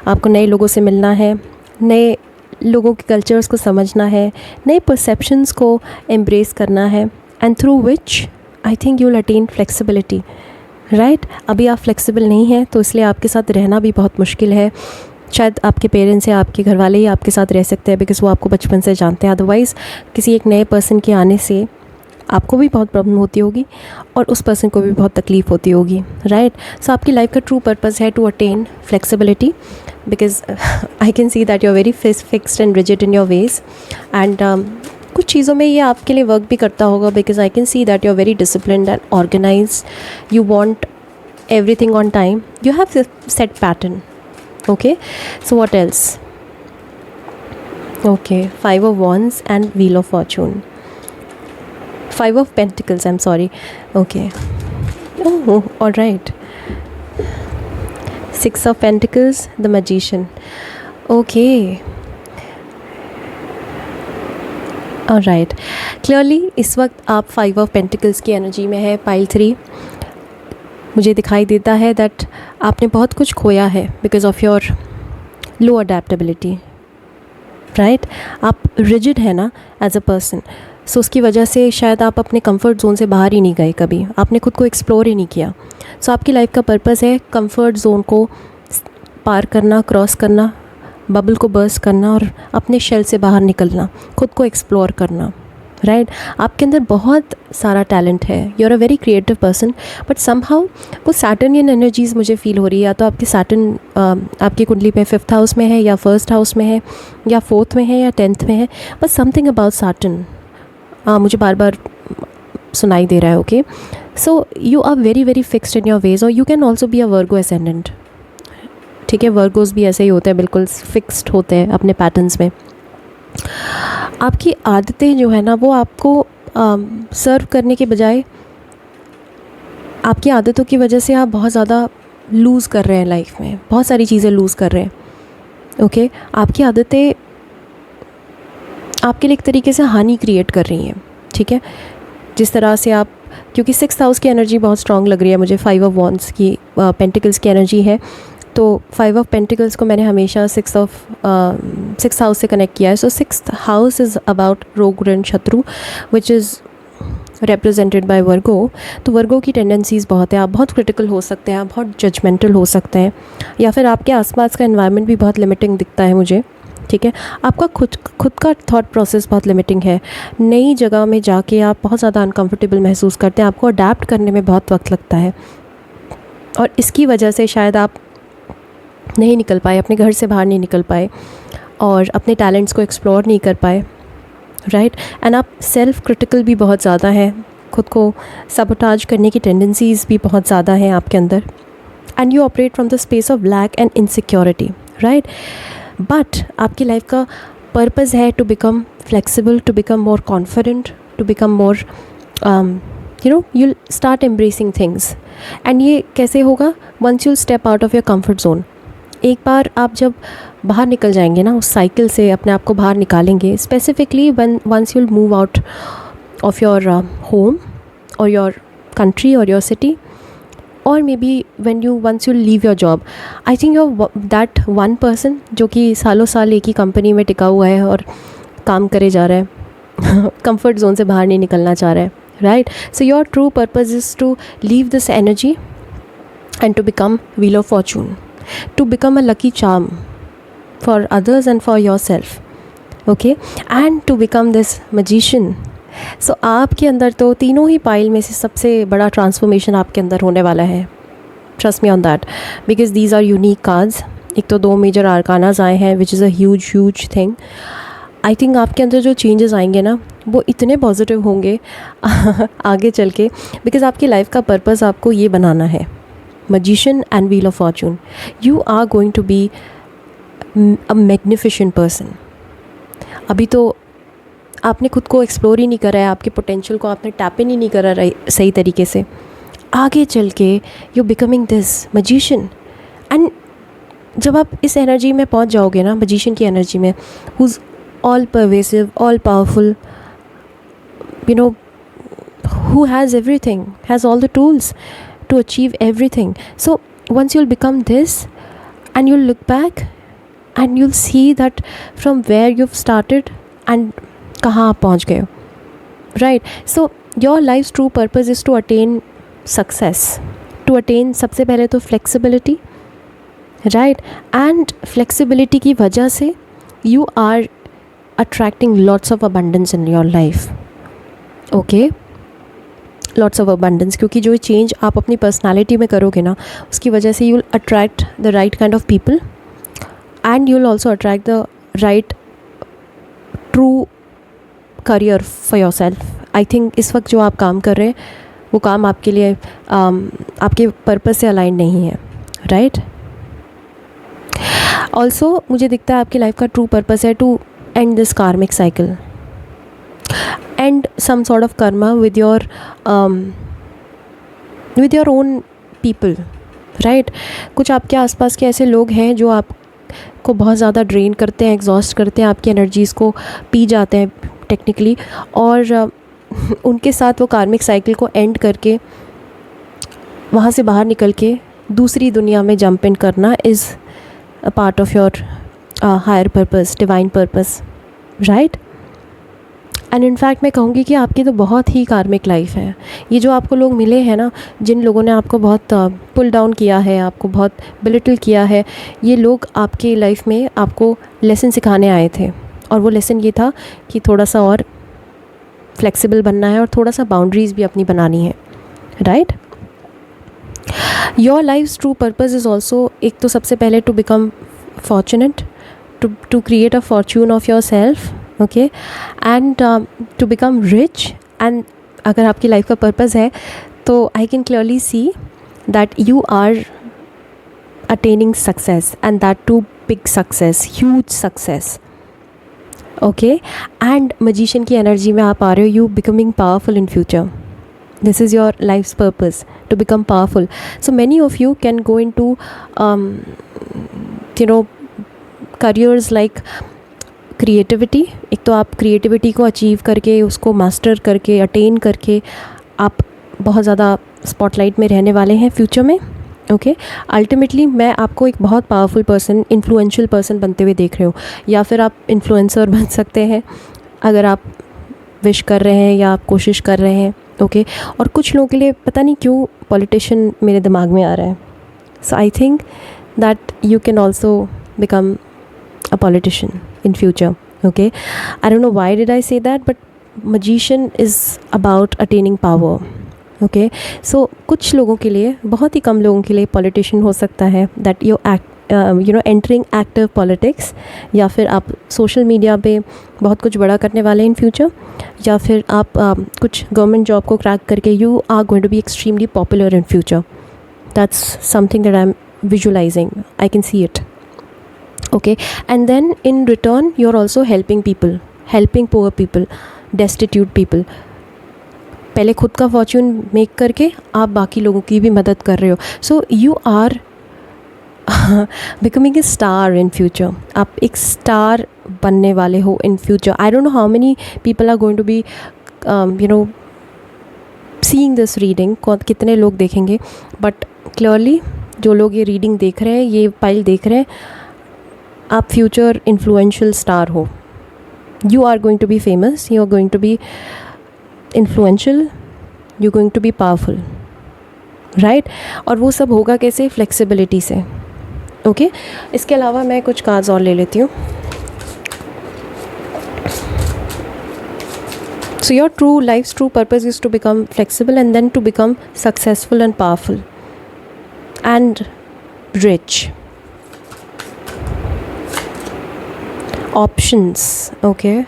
आपको नए लोगों से मिलना है, नए लोगों के कल्चर्स को समझना है, नए परसेप्शंस को एम्ब्रेस करना है, and through which I think you will attain flexibility, right. अभी आप फ्लेक्सिबल नहीं हैं तो इसलिए आपके साथ रहना भी बहुत मुश्किल है. शायद आपके पेरेंट्स या आपके घर वाले ही आपके साथ रह सकते हैं बिकॉज़ वो आपको बचपन से जानते हैं. अदरवाइज़ किसी एक नए पर्सन के आने से आपको भी बहुत प्रॉब्लम होती होगी और उस पर्सन को भी बहुत तकलीफ़ होती होगी, राइट. सो आपकी लाइफ का ट्रू पर्पस है to attain flexibility because I can see that you are very fixed and rigid in your ways. And कुछ चीज़ों में ये आपके लिए वर्क भी करता होगा because I can see that you are very disciplined and organise. You want everything on time. You have this set pattern. Okay, so what else? Okay, 5 of Wands and Wheel of Fortune. 5 of Pentacles, I'm sorry. Okay. Oh, all right. 6 of Pentacles, the Magician. Okay. All right. Clearly इस वक्त आप 5 of Pentacles की energy में है pile 3. मुझे दिखाई देता है दैट आपने बहुत कुछ खोया है because of your low adaptability, right. आप रिजिड है ना एज अ पर्सन, सो उसकी वजह से शायद आप अपने कंफर्ट जोन से बाहर ही नहीं गए कभी, आपने खुद को एक्सप्लोर ही नहीं किया. सो आपकी लाइफ का पर्पस है कंफर्ट जोन को पार करना, क्रॉस करना, बबल को बर्स्ट करना और अपने शेल से बाहर निकलना, खुद को एक्सप्लोर करना, राइट. आपके अंदर बहुत सारा टैलेंट है, you are a very creative person, but somehow वो सैटर्नियन एनर्जीज़ मुझे फील हो रही है. या तो आपकी सैटर्न आपकी कुंडली पे 5th हाउस में है या 1st हाउस में है या 4th में है या 10th में है, बट समथिंग अबाउट सैटर्न मुझे बार बार सुनाई दे रहा है. Okay, so you are very very fixed in your ways. और you can also be a Virgo ascendant, ठीक है. वर्गोज भी ऐसे ही होते हैं, बिल्कुल फिक्स्ड होते हैं अपने पैटर्न्स में. आपकी आदतें जो है ना वो आपको सर्व करने के बजाय आपकी आदतों की वजह से आप बहुत ज़्यादा लूज़ कर रहे हैं लाइफ में, बहुत सारी चीज़ें लूज़ कर रहे हैं. ओके, आपकी आदतें आपके लिए एक तरीके से हानि क्रिएट कर रही हैं, ठीक है. जिस तरह से आप, क्योंकि 6th हाउस की एनर्जी बहुत स्ट्रॉन्ग लग रही है मुझे, 5 ऑफ वॉन्ड्स की पेंटिकल्स की एनर्जी है. तो 5 ऑफ पेंटिकल्स को मैंने हमेशा 6th हाउस से कनेक्ट किया है. सो 6th हाउस इज़ अबाउट रोग ऋण शत्रु विच इज़ रिप्रेजेंटेड बाय वर्गो. तो वर्गो की टेंडेंसीज़ बहुत है, आप बहुत क्रिटिकल हो सकते हैं, आप बहुत जजमेंटल हो सकते हैं, या फिर आपके आसपास का एनवायरनमेंट भी बहुत लिमिटिंग दिखता है मुझे, ठीक है. आपका खुद का थॉट प्रोसेस बहुत लिमिटिंग है. नई जगह में जाके आप बहुत ज़्यादा अनकंफर्टेबल महसूस करते हैं, आपको अडेप्ट करने में बहुत वक्त लगता है और इसकी वजह से शायद आप नहीं निकल पाए, अपने घर से बाहर नहीं निकल पाए और अपने टैलेंट्स को एक्सप्लोर नहीं कर पाए, राइट. एंड आप सेल्फ़ क्रिटिकल भी बहुत ज़्यादा हैं, खुद को सबोटाज करने की टेंडेंसीज़ भी बहुत ज़्यादा हैं आपके अंदर. And you operate from the space of lack and insecurity, right. But आपकी लाइफ का पर्पज़ है to become flexible, to become more confident, to become more you'll start embracing things. And ये कैसे होगा? once you'll step out of your comfort zone. एक बार आप जब बाहर निकल जाएंगे ना, उस साइकिल से अपने आप को बाहर निकालेंगे, specifically once you'll move out of your home or your country or your city, or maybe once you leave your job, I think you're that one person जो कि सालों साल एक ही कंपनी में टिका हुआ है और काम करे जा रहा है, कंफर्ट जोन से बाहर नहीं निकलना चाह रहा है, right? So your true purpose is to leave this energy and to become wheel of fortune, to become a lucky charm for others and for yourself, okay, and to become this magician. So आपके अंदर तो तीनों ही pile में से सबसे बड़ा transformation आपके अंदर होने वाला है. Trust me on that, because these are unique cards. एक तो 2 मेजर आर्कानाज आए हैं, which is a huge thing. I think आपके अंदर जो चेंजेस आएंगे ना, वो इतने पॉजिटिव होंगे आगे चल के, बिकॉज आपकी लाइफ का पर्पस आपको ये बनाना है, magician and wheel of fortune. You are going to be a magnificent person. अभी तो आपने खुद को एक्सप्लोर ही नहीं करा है, आपके पोटेंशियल को आपने टैप इन ही नहीं करा सही तरीके से. आगे चल के you becoming this magician. And जब आप इस एनर्जी में पहुंच जाओगे ना, magician की एनर्जी में, who's all pervasive, all powerful, who has everything, has all the tools to achieve everything. So once you'll become this, and you'll look back and you'll see that from where you've started and कहाँ आप पहुँच गए हो, right? So your life's true purpose is to attain success, to attain सबसे पहले तो flexibility, right? And flexibility की वजह से you are attracting lots of abundance in your life, okay? Lots of abundance, क्योंकि जो चेंज आप अपनी पर्सनालिटी में करोगे ना, उसकी वजह से you will attract the right kind of people, and you will also attract the right true career for your self. I think इस वक्त जो आप काम कर रहे हैं, वो काम आपके लिए आपके पर्पस से अलाइन नहीं है, राइट? ऑल्सो मुझे दिखता है आपकी लाइफ का ट्रू पर्पस है टू एंड दिस कार्मिक cycle, and some sort of karma with your own people, right? कुछ आपके आसपास के ऐसे लोग हैं जो आपको बहुत ज़्यादा ड्रेन करते हैं, एग्जॉस्ट करते हैं, आपकी एनर्जीज़ को पी जाते हैं टेक्निकली, और उनके साथ वो कार्मिक साइकिल को एंड करके वहाँ से बाहर निकल के दूसरी दुनिया में जंप इन करना is a part of your higher purpose, divine purpose, right? And in fact मैं कहूँगी कि आपकी तो बहुत ही कार्मिक लाइफ है. ये जो आपको लोग मिले हैं ना, जिन लोगों ने आपको बहुत पुल डाउन किया है, आपको बहुत बिलिटल किया है, ये लोग आपकी लाइफ में आपको लेसन सिखाने आए थे, और वो लेसन ये था कि थोड़ा सा और फ्लेक्सिबल बनना है और थोड़ा सा बाउंड्रीज़ भी अपनी बनानी है, right? Your life's true purpose is also, एक तो सबसे पहले to become fortunate, to create a fortune of your self, okay, and to become rich. And अगर आपकी लाइफ का पर्पस है तो I can clearly see that you are attaining success, and that too big success, huge success, okay. And magician की energy में आप आ रहे हो, you becoming powerful in future. This is your life's purpose, to become powerful. So many of you can go into careers like creativity. एक तो आप creativity को अचीव करके, उसको मास्टर करके, अटेन करके आप बहुत ज़्यादा स्पॉटलाइट में रहने वाले हैं फ्यूचर में, ओके. अल्टीमेटली मैं आपको एक बहुत पावरफुल पर्सन, इन्फ्लुएंशियल पर्सन बनते हुए देख रहे हो, या फिर आप इन्फ्लुएंसर बन सकते हैं अगर आप विश कर रहे हैं या आप कोशिश कर रहे हैं, ओके. और कुछ लोगों के लिए पता नहीं क्यों पॉलिटिशियन मेरे दिमाग में आ रहा है. So I think that you can also become a politician in future, okay. I don't know why did I say that, but magician is about attaining power, okay. So कुछ लोगों के लिए, बहुत ही कम लोगों के लिए politician हो सकता है that you entering active politics, या फिर आप सोशल मीडिया पे बहुत कुछ बड़ा करने वाले इन फ्यूचर, या फिर आप कुछ गवर्नमेंट जॉब को क्रैक करके you are going to be extremely popular in future. That's something that I am visualising. I can see it, okay. And then in return you're also helping people, helping poor people, destitute people. पहले खुद का Fortune make करके आप बाकी लोगों की भी मदद कर रहे हो. So you are becoming a star in future. आप एक स्टार बनने वाले हो in future. I don't know how many people are going to be seeing this reading. कितने लोग देखेंगे, बट क्लियरली जो लोग ये रीडिंग देख रहे हैं, ये फाइल देख रहे हैं, आप फ्यूचर इन्फ्लुएंशियल स्टार हो. You are going to be famous, you are going to be influential, you going to be powerful, right. और वो सब होगा कैसे? फ्लेक्सिबिलिटी से. ओके इसके अलावा मैं कुछ कार्ड्स और ले लेती हूँ. So your life's true purpose is to become flexible and then to become successful and powerful and rich. Options, okay.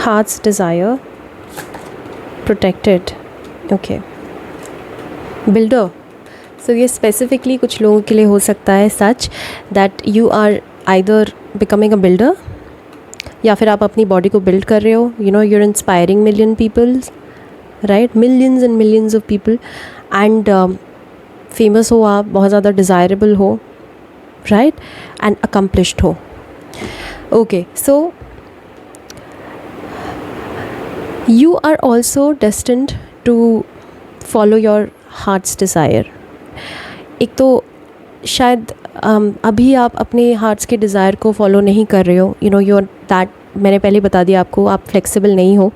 Heart's desire, protected, okay. Builder. So ये specifically कुछ लोगों के लिए हो सकता है such that you are either becoming a builder, या फिर आप अपनी बॉडी को बिल्ड कर रहे हो. You know you are inspiring million peoples, right, millions and millions of people, and famous हो आप, बहुत ज़्यादा डिज़ायरेबल हो, राइट, एंड अकम्प्लिश्ड हो. Okay so you are also destined to follow your hearts desire. एक तो शायद अभी आप अपने हार्ट्स के डिज़ायर को फॉलो नहीं कर रहे हो. You know you are that, मैंने पहले बता दिया आपको, आप फ्लेक्सिबल नहीं हो.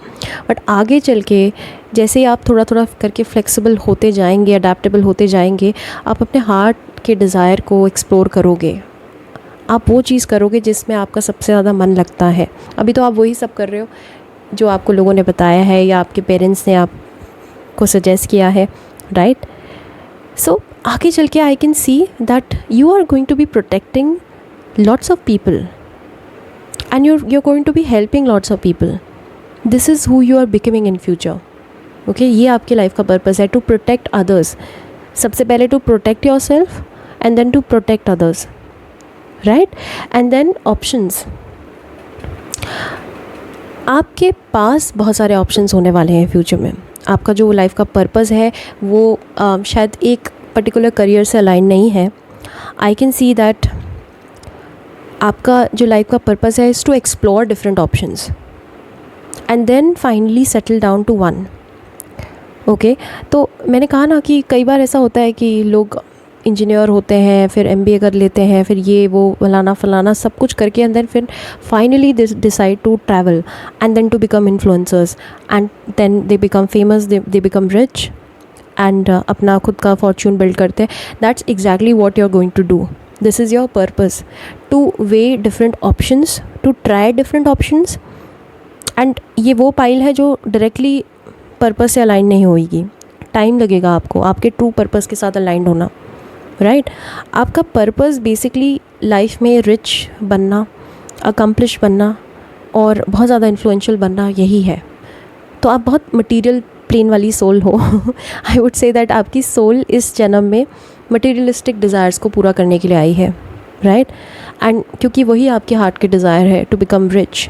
बट आगे चल के जैसे ही आप थोड़ा थोड़ा करके फ्लेक्सिबल होते जाएंगे, अडेप्टेबल होते जाएंगे, आप अपने हार्ट के डिज़ायर को एक्सप्लोर करोगे. आप वो चीज़ करोगे जिसमें आपका सबसे ज़्यादा मन लगता है. अभी तो आप वही सब कर रहे हो जो आपको लोगों ने बताया है या आपके पेरेंट्स ने आपको सजेस्ट किया है, राइट. सो आगे चल के I can see that you are going to be protecting lots of people and you're going to be helping lots of people. This is who you are becoming in future. Okay, ये आपकी life का purpose है, to protect others. सबसे पहले to protect your self and then to protect others, right. And then options. आपके पास बहुत सारे ऑप्शंस होने वाले हैं फ्यूचर में. आपका जो लाइफ का पर्पस है वो शायद एक पर्टिकुलर करियर से अलाइन नहीं है. आई कैन सी दैट आपका जो लाइफ का पर्पस है is to explore different options and then finally settle down to one. Okay तो मैंने कहा ना कि कई बार ऐसा होता है कि लोग इंजीनियर होते हैं, फिर MBA कर लेते हैं, फिर ये वो फलाना फलाना सब कुछ करके एंड देन फिर finally they decide to travel and then to become influencers and then they become famous, they become rich and अपना खुद का फॉर्च्यून बिल्ड करते हैं. That's exactly what you are going to do. This is your purpose, to weigh different options, to try different options. and ये वो pile है जो directly purpose से अलाइन नहीं होगी. टाइम लगेगा आपको आपके ट्रू पर्पस के साथ अलाइंड होना, राइट. आपका पर्पस बेसिकली लाइफ में रिच बनना, अकम्प्लिश बनना और बहुत ज़्यादा इन्फ्लुएंशियल बनना, यही है. तो आप बहुत मटीरियल प्लेन वाली सोल हो. आई वुड से दैट आपकी सोल इस जन्म में मटेरियलिस्टिक डिज़ायर्स को पूरा करने के लिए आई है, राइट. एंड क्योंकि वही आपके हार्ट के डिज़ायर है टू बिकम रिच.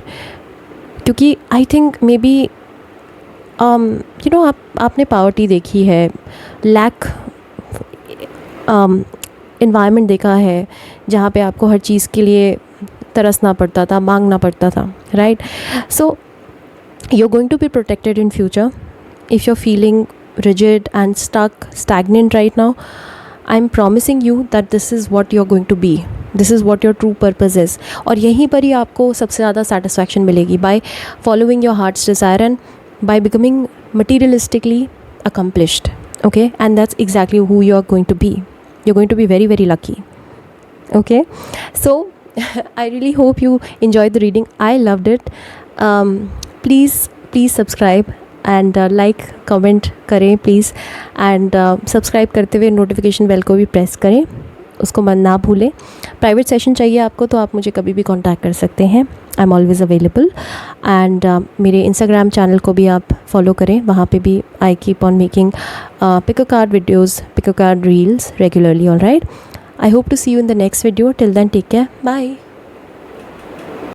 क्योंकि I think maybe you know आपने पावर्टी देखी है, लैक इन्वायरमेंट देखा है जहाँ पे आपको हर चीज़ के लिए तरसना पड़ता था, मांगना पड़ता था, right. So you are going to be protected in future. If you are feeling rigid and stuck, stagnant right now, I'm promising you that this is what you're going to be. This is what your true purpose is. और यहीं पर ही आपको सबसे ज़्यादा satisfaction मिलेगी by following your heart's desire and by becoming materialistically accomplished. Okay, and that's exactly who you are going to be. You're going to be very, very lucky. Okay, so I really hope you enjoyed the reading. I loved it. Please subscribe and like comment करें please. And subscribe करते हुए notification bell को भी press करें, उसको मन ना भूलें. प्राइवेट सेशन चाहिए आपको तो आप मुझे कभी भी कांटेक्ट कर सकते हैं. I am always available. And मेरे इंस्टाग्राम चैनल को भी आप फॉलो करें, वहाँ पे भी I keep on making pick a card videos, pick a card reels regularly. All right, I hope to see you in the next video. Till then take care, bye.